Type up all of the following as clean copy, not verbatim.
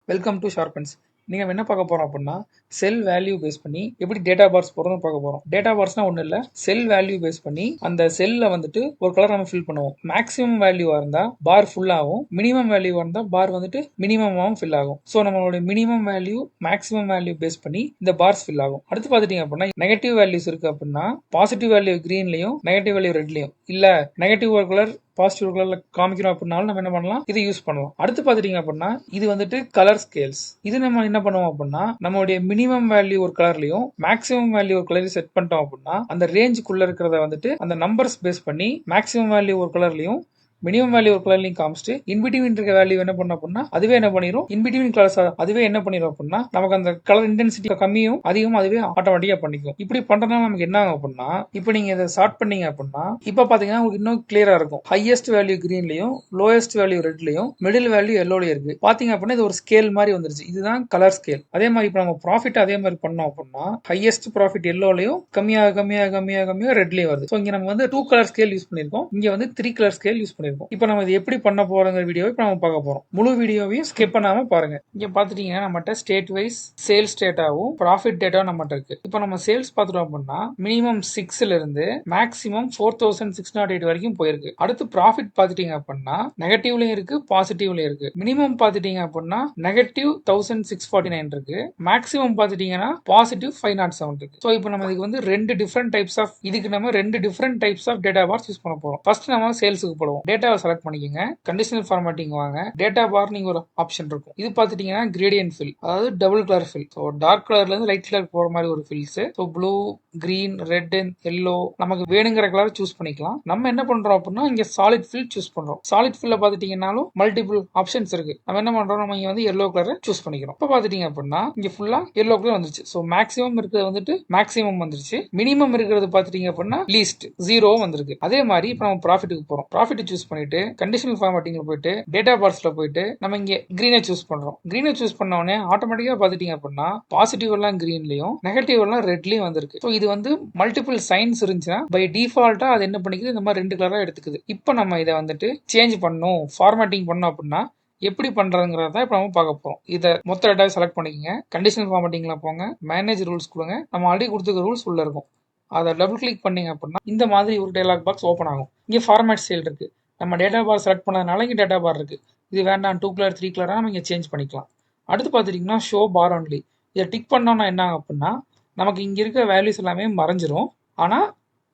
Welcome to sharpens. நீங்கள் என்ன பார்க்க போகிறோம் அப்படின்னா செல் வேல்யூ பேஸ் பண்ணி எப்படி டேட்டா பார்ஸ் போடுறதுன்னு பார்க்க போகிறோம். டேட்டா பார்ஸ்னா ஒன்றும் இல்லை, செல் வேல்யூ பேஸ் பண்ணி அந்த செல்லில் வந்துட்டு ஒரு கலர் நம்ம ஃபில் பண்ணுவோம். மேக்ஸிமம் வேல்யூவாக இருந்தால் பார் ஃபுல்லாகும், மினிமம் வேல்யூவாக இருந்தால் பார் வந்துட்டு மினிமமாகவும் ஃபில் ஆகும். ஸோ நம்மளுடைய minimum value maximum value base பண்ணி இந்த பார்ஸ் ஃபில் ஆகும். அடுத்து பார்த்துட்டீங்க அப்படின்னா நெகட்டிவ் வேல்யூஸ் இருக்குது அப்படின்னா பாசிட்டிவ் வேல்யூ க்ரீன்லையும் நெகட்டிவ் வேல்யூ ரெட்லையும், இல்லை நெகட்டிவ் கலர் பாசிட்டிவ் கலர்ல காமிக்கிறோம் அப்படின்னாலும் நம்ம என்ன பண்ணலாம், இது யூஸ் பண்ணலாம். அடுத்து பாத்துட்டீங்க அப்படின்னா இது வந்துட்டு கலர் ஸ்கேல்ஸ். இது நம்ம என்ன பண்ணுவோம் அப்படின்னா நம்மளுடைய மினிமம் வேல்யூ ஒரு கலர்லயும் மேக்ஸிமம் வேல்யூ ஒரு கலரையும் செட் பண்ணிட்டோம் அப்படின்னா அந்த ரேஞ்சுக்குள்ள இருக்கிறத வந்துட்டு அந்த நம்பர்ஸ் பேஸ் பண்ணி மேக்ஸிமம் வேல்யூ ஒரு கலர்லயும் மினிமம் வேல்யூ ஒரு கலர்லையும் காமிச்சிட்டு இன்பிட்வீன் இருக்க வேல்யூ என்ன பண்ண அப்படின்னா அதுவே என்ன பண்ணிரும், இன்பிட்வீன் கலர்ஸ் அதுவே என்ன பண்ணிரும் அப்படின்னா நமக்கு அந்த கலர் இன்டென்சிட்டி கம்மியும் அதிகமும் அதுவே ஆட்டோமேட்டிக்கா பண்ணிக்கும். இப்படி பண்றதுனால நமக்கு என்ன ஆகும் அப்படின்னா இப்போ நீங்க இதை ஸ்டார்ட் பண்ணீங்க அப்படின்னா இப்ப பாத்தீங்கன்னா உங்களுக்கு இன்னும் கிளியரா இருக்கும். ஹையஸ்ட் வேல்யூ கிரீன்லயும் லோயஸ்ட் வேல்யூ ரெட்லயும் மிடில் வேல்யூ எல்லோலயும் இருக்கு. பாத்தீங்க அப்படின்னா இது ஒரு ஸ்கேல் மாதிரி வந்துருச்சு. இதுதான் கலர் ஸ்கேல். அதே மாதிரி இப்ப நம்ம ப்ராஃபிட் அதே மாதிரி பண்ணோம் அப்படின்னா ஹையஸ்ட் ப்ராஃபிட் எல்லோலயும் கம்மியாக கம்மியாக கம்மியாக கம்மியாக ரெட்லயும் வருது. இங்க நம்ம வந்து 2 கலர் ஸ்கேல் யூஸ் பண்ணிருக்கோம், இங்க வந்து 3 கலர் ஸ்கேல் யூஸ் பண்ணிருக்கோம். இப்போ நம்ம இது எப்படி பண்ண போறோங்கிற வீடியோ இப்போ நம்ம பார்க்க போறோம். முழு வீடியோவையும் ஸ்கிப் பண்ணாம பாருங்க. இங்க பாத்துட்டீங்கன்னா நம்மகிட்ட ஸ்டேட் வைஸ் சேல்ஸ் டேட்டாவும் ப்ராஃபிட் டேட்டாவும் நம்மகிட்ட இருக்கு. இப்போ நம்ம சேல்ஸ் பார்த்துட்டோம் அப்படின்னா மினிமம் 6ல இருந்து மேக்ஸிமம் 4608 வரைக்கும் போயிருக்கு. அடுத்து ப்ராஃபிட் பாத்துட்டீங்க அப்படின்னா நெகட்டிவ்லயும் இருக்கு பாசிட்டிவ்லயும் இருக்கு. மினிமம் பாத்துட்டீங்க அப்படின்னா நெகட்டிவ் 1649 இருக்கு, மேக்ஸிமம் பாத்துட்டீங்கன்னா பாசிட்டிவ் 507 இருக்கு. ஸோ இப்போ நம்ம இதுக்கு வந்து ரெண்டு different types of data bars use பண்ண போறோம். ஃபர்ஸ்ட் நம்ம சேல்ஸுக்கு போடுவோம். டேட்டாவை செலக்ட் பண்ணிக்கோங்க, கண்டிஷனல் ஃபார்மேட்டிங் வாங்க, டேட்டா பார் நீங்க ஒரு ஆப்ஷன் இருக்கும். இது பாத்துட்டீங்கன்னா கிரேடியன்ட் ஃபில், அதாவது double colour fill. So dark கலர்ல இருந்து லைட் கலர் போற மாதிரி ஒரு fills. So blue, green, red, yellow நமக்கு வேணுங்கிற கலர் சூஸ் பண்ணிக்கலாம். நம்ம என்ன பண்றோம் அப்படின்னா இங்க சாலிட் ஃபில் சூஸ் பண்றோம். சாலிட் ஃபில்ல பாத்துட்டீங்கன்னாலும் மல்டிபிள் ஆப்ஷன்ஸ் இருக்கு. நம்ம என்ன பண்றோம், நம்ம இங்க வந்து எல்லோ கலர் சூஸ் பண்ணிக்கிறோம். இப்போ பாத்துட்டீங்க அப்படின்னா இங்க ஃபுல்லா எல்லோ கலர் வந்துருச்சு. ஸோ மேக்ஸிமம் இருக்கிறது வந்துட்டு மேக்ஸிமம் வந்துருச்சு, மினிமம் இருக்கிறது பாத்துட்டீங்க அப்படின்னா லீஸ்ட் 0 வந்திருக்கு. அதே மாதிரி இப்போ நம்ம ப்ராஃபிட்டுக்கு போறோம். ப்ராஃபிட் சூஸ் பண்ணிட்டு கண்டிஷனல் ஃபார்மேட்டிங்ல போயிட்டு டேட்டா பார்ஸ்ல போயிட்டு நம்ம இங்க கிரீனை சூஸ் பண்றோம். கிரீனை சூஸ் பண்ண உடனே ஆட்டோமேட்டிக்கா பாத்துட்டீங்க அப்படின்னா பாசிட்டிவ் எல்லாம் கிரீன்லயும் நெகட்டிவ் எல்லாம் ரெட்லயும் வந்திருக்கு. ஸோ இது வந்து மல்டிபிள் சைன்ஸ் இருந்துச்சுன்னா பை டிஃபால்ட்டா அது என்ன பண்ணிக்குது, இந்த மாதிரி 2 கலரா எடுத்துக்குது. இப்போ நம்ம இதை வந்துட்டு சேஞ்ச் பண்ணணும், ஃபார்மேட்டிங் பண்ணோம் அப்படின்னா எப்படி பண்றதுங்கிறத இப்ப நம்ம பார்க்க போறோம். இதை மொத்த டேட்டாவை செலக்ட் பண்ணிக்கங்க, கண்டிஷனல் ஃபார்மேட்டிங்ல போங்க, மேனேஜ் ரூல்ஸ் கொடுங்க. நம்ம ஆல்ரெடி கொடுத்துருக்க ரூல்ஸ் உள்ள இருக்கும், அதை டபுள் கிளிக் பண்ணீங்க அப்படின்னா இந்த மாதிரி ஒரு டயலாக் பாக்ஸ் ஓப்பன் ஆகும். இங்கே ஃபார்மேட் ஸ்டைல் இருக்கு. நம்ம டேட்டா பார் செலக்ட் பண்ணதுனால இங்கே டேட்டா பார் இருக்கு. இது வேண்டாம் 2 கலர் 3 கலரா நம்ம இங்கே சேஞ்ச் பண்ணிக்கலாம். அடுத்து பார்த்துட்டீங்கன்னா ஷோ பார் ஒன்லி. இதை டிக் பண்ணோம்னா என்ன ஆகும் அப்படின்னா நமக்கு இங்கே இருக்க வேல்யூஸ் எல்லாமே மறைஞ்சிரும், ஆனால்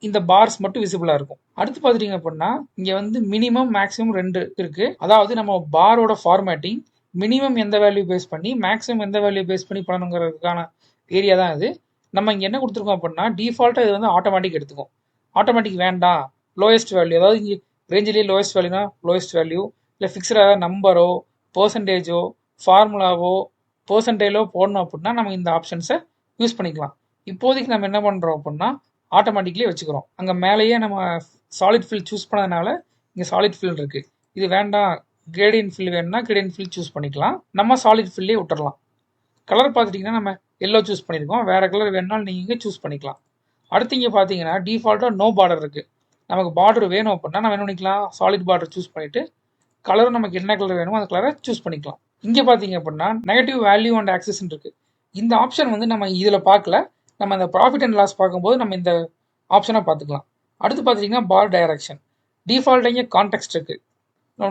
இந்த பார்ஸ் மட்டும் விசிபிளா இருக்கும். அடுத்து பார்த்துட்டீங்க அப்படின்னா இங்க வந்து மினிமம் மேக்ஸிமம் 2 இருக்கு. அதாவது நம்ம பாரோட ஃபார்மேட்டிங் மினிமம் எந்த வேல்யூ பேஸ் பண்ணி மேக்ஸிமம் எந்த வேல்யூ பேஸ் பண்ணி பண்ணணுங்கிறதுக்கான ஏரியா தான் இது. நம்ம இங்க என்ன கொடுத்துருக்கோம் அப்படின்னா டிஃபால்ட்டா இது வந்து ஆட்டோமேட்டிக் எடுத்துக்கும். ஆட்டோமேட்டிக் வேண்டாம், லோயஸ்ட் வேல்யூ, அதாவது இங்கே ரேஞ்சிலேயே லோயஸ்ட் வேல்யூனா லோயஸ்ட் வேல்யூ, இல்லை ஃபிக்ஸ்டாக நம்பரோ பர்சன்டேஜோ ஃபார்முலாவோ பர்சன்டேஜோ போடணும் அப்படின்னா நம்ம இந்த ஆப்ஷன்ஸை யூஸ் பண்ணிக்கலாம். இப்போதைக்கு நம்ம என்ன பண்ணுறோம் அப்படின்னா ஆட்டோமேட்டிக்லேயே வச்சுக்கிறோம். அங்கே மேலேயே நம்ம சாலிட் ஃபில் சூஸ் பண்ணதுனால இங்கே சாலிட் ஃபில் இருக்கு. இது வேண்டாம், கிரேடியன்ட் ஃபில் வேணும்னா கிரேடியன்ட் ஃபில் சூஸ் பண்ணிக்கலாம். நம்ம சாலிட் ஃபில்லே விட்டுறலாம். கலர் பார்த்துட்டிங்கன்னா நம்ம எல்லோ சூஸ் பண்ணியிருக்கோம், வேறு கலர் வேணுனாலும் நீங்கள் இங்கே சூஸ் பண்ணிக்கலாம். அடுத்து இங்கே பார்த்தீங்கன்னா டிஃபால்ட்டாக நோ பார்டர் இருக்குது. நமக்கு பார்டர் வேணும் அப்படின்னா நம்ம என்ன பண்ணிக்கலாம், சாலிட் பார்டர் சூஸ் பண்ணிவிட்டு கலரும் நமக்கு என்ன கலர் வேணுமோ அந்த கலரை சூஸ் பண்ணிக்கலாம். இங்கே பார்த்தீங்க அப்படின்னா நெகட்டிவ் வேல்யூ அண்ட் ஆக்சஸ் இருக்குது. இந்த ஆப்ஷன் வந்து நம்ம இதில் பார்க்கல, நம்ம இந்த ப்ராஃபிட் அண்ட் லாஸ் பார்க்கும்போது நம்ம இந்த ஆப்ஷனை பார்த்துக்கலாம். அடுத்து பார்த்தீங்கன்னா பார் டைரக்ஷன். டிஃபால்ட்டாக இங்கே கான்டெக்ஸ்ட் இருக்குது.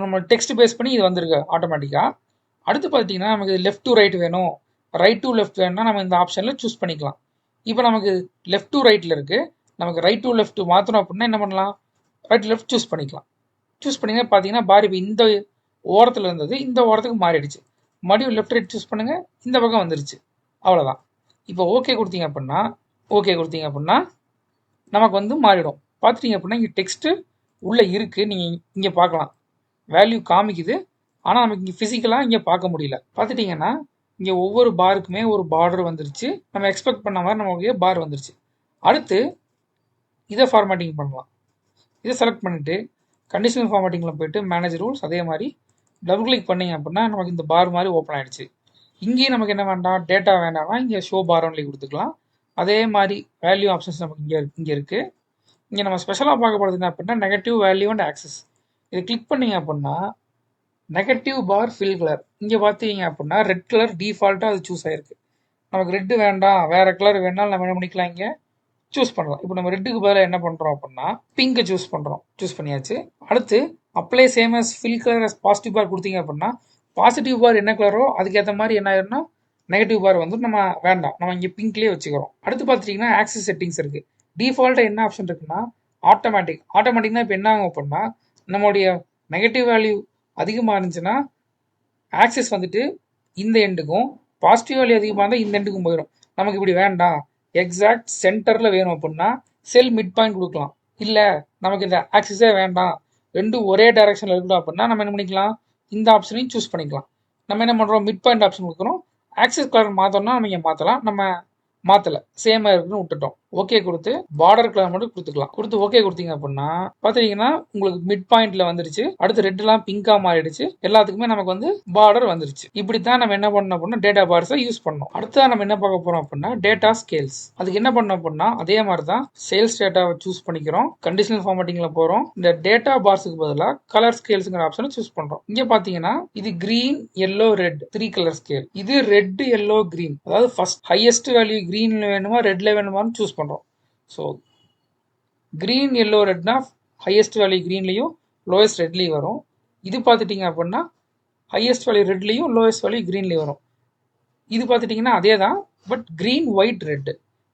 நம்ம டெக்ஸ்ட் பேஸ் பண்ணி இது வந்திருக்கு ஆட்டோமேட்டிக்காக. அடுத்து பார்த்தீங்கன்னா நமக்கு லெஃப்ட் டு ரைட் வேணும், ரைட் டு லெஃப்ட் வேணும்னா நம்ம இந்த ஆப்ஷனில் சூஸ் பண்ணிக்கலாம். இப்போ நமக்கு லெஃப்ட் டு ரைட்டில் இருக்குது, நமக்கு ரைட் டு லெஃப்ட் மாற்றணும் அப்படின்னா என்ன பண்ணலாம், ரைட் லெஃப்ட் சூஸ் பண்ணிக்கலாம். சூஸ் பண்ணிங்கன்னா பார்த்தீங்கன்னா பார் இப்போ இந்த ஓரத்தில் இருந்தது இந்த ஓரத்துக்கு மாறிடுச்சு. மறுபடியும் லெஃப்ட் ரைட் சூஸ் பண்ணுங்கள், இந்த பக்கம் வந்துருச்சு. அவ்வளோதான். இப்போ ஓகே கொடுத்தீங்க அப்படின்னா நமக்கு வந்து மாறிடும். பார்த்துட்டீங்க அப்படின்னா இங்கே டெக்ஸ்ட்டு உள்ளே இருக்குது, நீங்கள் இங்கே பார்க்கலாம், வேல்யூ காமிக்குது, ஆனால் நமக்கு இங்கே ஃபிசிக்கலாக இங்கே பார்க்க முடியல. பார்த்துட்டிங்கன்னா இங்கே ஒவ்வொரு பாருக்குமே ஒரு பார்டர் வந்துருச்சு, நம்ம எக்ஸ்பெக்ட் பண்ண மாதிரி நமக்கு பார் வந்துருச்சு. அடுத்து இதை ஃபார்மேட்டிங் பண்ணலாம். இதை செலக்ட் பண்ணிவிட்டு கண்டிஷனல் ஃபார்மேட்டிங்கில் போயிட்டு மேனேஜ் ரூல்ஸ், அதே மாதிரி டபுள் கிளிக் பண்ணிங்க அப்படின்னா நமக்கு இந்த பார் மாதிரி ஓப்பன் ஆகிடுச்சு. இங்கேயும் நமக்கு என்ன வேண்டாம், டேட்டா வேண்டாம்னா இங்கே ஷோ பார் ஒன்லி கொடுத்துக்கலாம். அதே மாதிரி வேல்யூ ஆப்ஷன்ஸ் நமக்கு இங்கே இருக்குது. இங்கே நம்ம ஸ்பெஷலாக பார்க்க போகிறது என்ன அப்படின்னா நெகட்டிவ் வேல்யூ அண்ட் ஆக்சஸ். இதை கிளிக் பண்ணிங்க அப்படின்னா நெகட்டிவ் பார் ஃபில் கலர் இங்கே பார்த்தீங்க அப்படின்னா ரெட் கலர் டிஃபால்ட்டாக அது சூஸ் ஆயிருக்கு. நமக்கு ரெட்டு வேண்டாம், வேற கலர் வேணாலும் நம்ம என்ன பண்ணிக்கலாம், இங்கே சூஸ் பண்ணலாம். இப்போ நம்ம ரெட்டுக்கு பதிலாக என்ன பண்ணுறோம் அப்படின்னா பிங்கை சூஸ் பண்ணுறோம். சூஸ் பண்ணியாச்சு. அடுத்து apply same as fill colour as positive bar கொடுத்தீங்க அப்படின்னா பாசிட்டிவ் பார் என்ன கலரோ அதுக்கேற்ற மாதிரி என்ன ஆயிரும்னா நெகட்டிவ் பார் வந்து நம்ம வேண்டாம், நம்ம இங்கே பிங்க்லேயே வச்சுக்கிறோம். அடுத்து பார்த்துட்டிங்கன்னா ஆக்சஸ் செட்டிங்ஸ் இருக்குது. டிஃபால்ட்டாக என்ன ஆப்ஷன் இருக்குன்னா ஆட்டோமேட்டிக்னா இப்போ என்ன ஆகும் அப்படின்னா நம்மளுடைய நெகட்டிவ் வேல்யூ அதிகமாக இருந்துச்சுன்னா ஆக்சஸ் வந்துட்டு இந்த எண்டுக்கும், பாசிட்டிவ் வேல்யூ அதிகமாக இருந்தால் இந்த எண்டுக்கும் போயிடும். நமக்கு இப்படி வேண்டாம், எக்ஸாக்ட் சென்டரில் வேணும் அப்படின்னா செல் மிட் பாயிண்ட் கொடுக்கலாம். இல்லை நமக்கு இந்த ஆக்சஸே வேண்டாம், ரெண்டும் ஒரே டைரக்ஷனில் இருக்கணும் அப்படின்னா நம்ம என்ன பண்ணிக்கலாம், இந்த ஆப்ஷனையும் சூஸ் பண்ணிக்கலாம். நம்ம என்ன பண்ணுறோம், மிட் பாயிண்ட் ஆப்ஷன் கொடுக்குறோம். ஆக்சஸ் கலர் மாற்றோம்னா நம்ம இங்கே மாற்றலாம், நம்ம மாற்றலை, சேமாக இருக்குன்னு விட்டுட்டோம். ஓகே கொடுத்து பார்டர் கலர் மட்டும் கொடுத்துக்கலாம். கொடுத்து ஓகே கொடுத்தீங்க அப்படின்னா பார்த்தீங்கன்னா உங்களுக்கு மிட் பாயிண்ட்ல வந்துருச்சு. அடுத்து ரெட்லாம் பிங்கா மாறிடுச்சு. எல்லாத்துக்குமே நமக்கு வந்து பார்டர் வந்துருச்சு. இப்படித்தான் நம்ம என்ன பண்ணணும் அப்படின்னா டேட்டா பார்ஸை யூஸ் பண்ணணும். அடுத்ததான் நம்ம என்ன பார்க்க போறோம் அப்படின்னா டேட்டா ஸ்கேல்ஸ். அதுக்கு என்ன பண்ணோம் அப்படின்னா அதே மாதிரி தான் சேல்ஸ் டேட்டாவை சூஸ் பண்ணிக்கிறோம். கண்டிஷனல் ஃபார்மேட்டிங்ல போறோம். இந்த டேட்டா பார்ஸுக்கு பதிலாக கலர் ஸ்கேல்ஸ்ங்கிற ஆப்ஷனை சூஸ் பண்றோம். இங்க பாத்தீங்கன்னா இது green, yellow, red 3 colour scale. இது ரெட், எல்லோ, கிரீன். அதாவது ஃபர்ஸ்ட் ஹையஸ்ட் வேல்யூ கிரீன்ல வேணுமா ரெட்ல வேணுமான்னு சூஸ் பண்றோம். ஸோ கிரீன், எல்லோ, ரெட்னா ஹையஸ்ட் வேல்யூ கிரீன்லையும் லோயஸ்ட் ரெட்லையும் வரும். இது பார்த்துட்டிங்க அப்படின்னா ஹையஸ்ட் வேல்யூ ரெட்லையும் லோயஸ்ட் வேல்யூ கிரீன்லையும் வரும். இது பார்த்துட்டிங்கன்னா அதே தான், பட் கிரீன், ஒயிட், ரெட்.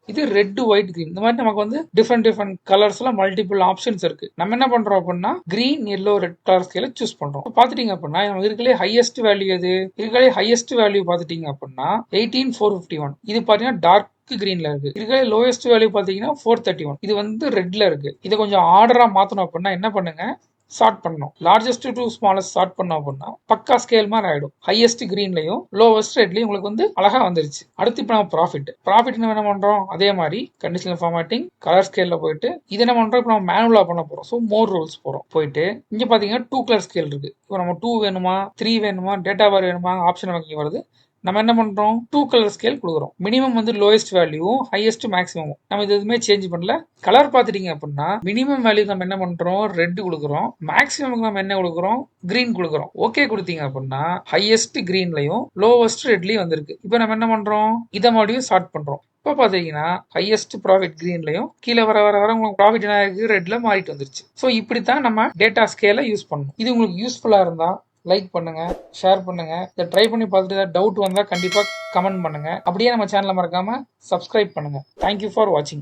இது ரெட், ஒயிட், கிரீன். இந்த மாதிரி நமக்கு வந்து டிஃப்ரெண்ட் கலர்ஸ்ல மல்டிபிள் ஆப்ஷன்ஸ் இருக்கு. நம்ம என்ன பண்றோம் அப்படின்னா கிரீன், எல்லோ, ரெட் கலர் ஸ்கேல சூஸ் பண்றோம். பாத்துட்டீங்க அப்படின்னா நம்ம இருக்கலே ஹையஸ்ட் வேல்யூ எது, இருக்கலே ஹையஸ்ட் வேல்யூ பாத்துட்டீங்க அப்படின்னா 18451. இது பாத்தீங்கன்னா டார்க் கிரீன்ல இருக்கு. இருக்கலே லோயஸ்ட் வேல்யூ பாத்தீங்கன்னா 431. இது வந்து ரெட்ல இருக்கு. இதை கொஞ்சம் ஆர்டரா மாத்தணும் அப்படின்னா என்ன பண்ணுங்க, சார்ட் பண்ணணும். லார்ஜஸ்ட் டு ஸ்மாலஸ்ட் சார்ட் பண்ணோம் அப்படின்னா பக்கா ஸ்கேல் மாதிரி ஆயிடும். ஹையஸ்ட் கிரீன்லையும் லோவஸ்ட் ரெட்லையும் உங்களுக்கு வந்து அழகா வந்துருச்சு. அடுத்து இப்போ நம்ம ப்ராஃபிட் என்ன பண்றோம், அதே மாதிரி கண்டிஷனல் ஃபார்மேட்டிங் கலர் ஸ்கேல்ல போயிட்டு இது என்ன பண்றோம், இப்போ நம்ம மேனுவலா பண்ண போறோம். ஸோ மோர் ரூல்ஸ் போறோம். போயிட்டு இங்க பாத்தீங்கன்னா 2 கலர் ஸ்கேல் இருக்கு. இப்போ நம்ம 2 வேணுமா, 3 வேணுமா, டேட்டா பார் வேணுமா ஆப்ஷன் நமக்கு வருது. நம்ம என்ன பண்றோம், 2 கலர் ஸ்கேல் கொடுக்குறோம். மினிமம் வந்து லோயஸ்ட் வேல்யூ, ஹையஸ்ட் மேக்ஸிமம். நம்ம இது எதுவுமே சேஞ்ச் பண்ணல. கலர் பாத்துட்டீங்க அப்படின்னா மினிமம் வேல்யூ நம்ம என்ன பண்றோம், ரெட் கொடுக்குறோம். மேக்ஸிமம் நம்ம என்ன கொடுக்குறோம், கிரீன் கொடுக்குறோம். ஓகே கொடுத்தீங்க அப்படின்னா ஹையஸ்ட் கிரீன்லயும் லோவஸ்ட் ரெட்லயும் வந்திருக்கு. இப்போ நம்ம என்ன பண்றோம், இதை மறுபடியும் சார்ட் பண்றோம். இப்போ பாத்தீங்கன்னா ஹையஸ்ட் ப்ராஃபிட் கிரீன்லயும் கீழே வர வர வர உங்களுக்கு ப்ராஃபிட் என்ன இருக்கு, ரெட்ல மாறிட்டு வந்துருச்சு. ஸோ இப்படித்தான் நம்ம டேட்டா ஸ்கேலை யூஸ் பண்ணணும். இது உங்களுக்கு யூஸ்ஃபுல்லா இருந்தா லைக் பண்ணுங்க, ஷேர் பண்ணுங்க. இதை ட்ரை பண்ணி பார்த்துட்டு ஏதாவது டவுட் வந்தா கண்டிப்பா கமெண்ட் பண்ணுங்க. அப்படியே நம்ம சேனலை மறக்காம சப்ஸ்கிரைப் பண்ணுங்க. தேங்க்யூ ஃபார் வாட்சிங்.